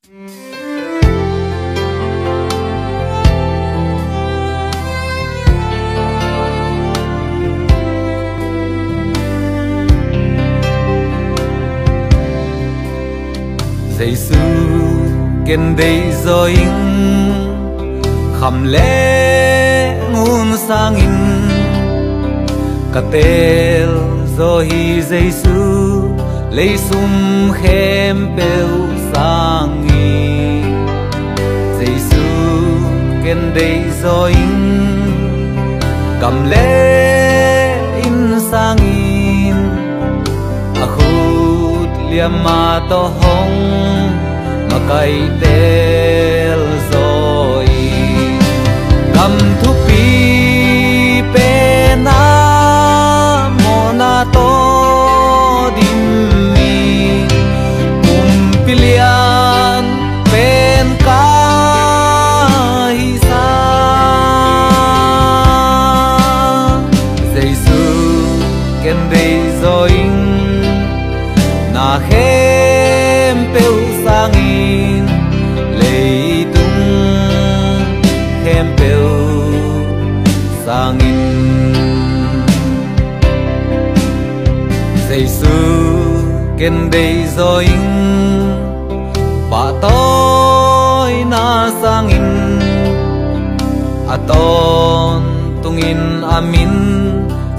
Giêsu ken dei rồi kham lẽ ngun sang in cả tel rồi hi Giêsu lấy sum khem bel sang in Giêsu ken dei rồi cầm lẽ in sang in liam ma to hong ma kai tel rồi cầm thu pi pe na mo na to dim mi pilian pen ka hi sa Giêsu ken dei rồi na khem peu sang in lei tung khem peu sang in Giêsu ken dei rồi pa toi na sang in aton tung in amin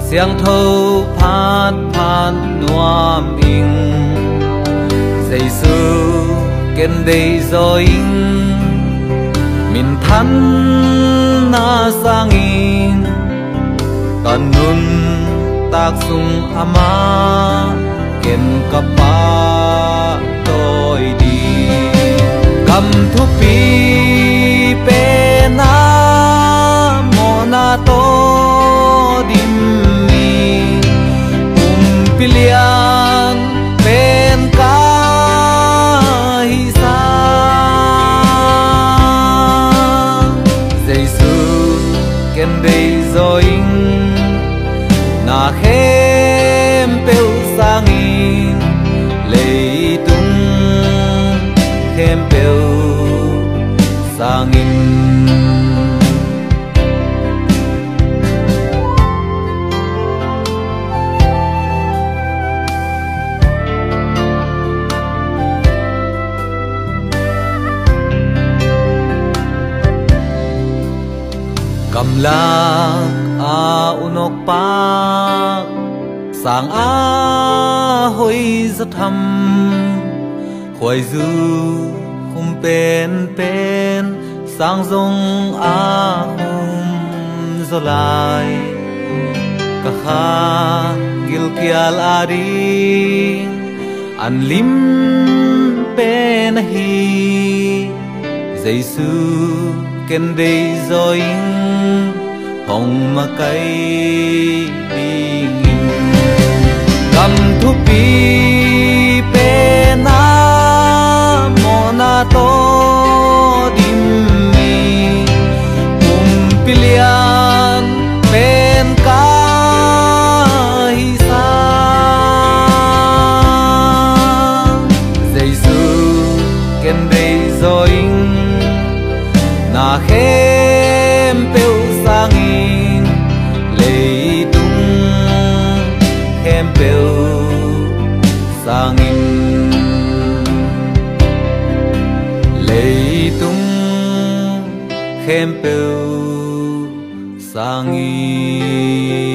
siang thâu phat phat nuam ing Giêsu ken dei rồi min than na sang in tan nun tak sung ama ken kapa toi đi cầm thu pi pe na mo na to dim mi pilian pen ka hi sa Giêsu ken dei rồi na khem peu sang in lei tung khem peu sang in cầm lạc a unok pak sang a hoi rất thầm khoi du khum pen pen sang dong a hum zo lai ka kha gil kial ari an lim pen hi Giêsu ken dei rồi hong ma kai đi cầm thu pi pe na mo na to dim mi pilian pen ka hi sa Giêsu ken dei rồi na khem peu sang in lei tung khem peu sang in lei tung khem peu sang in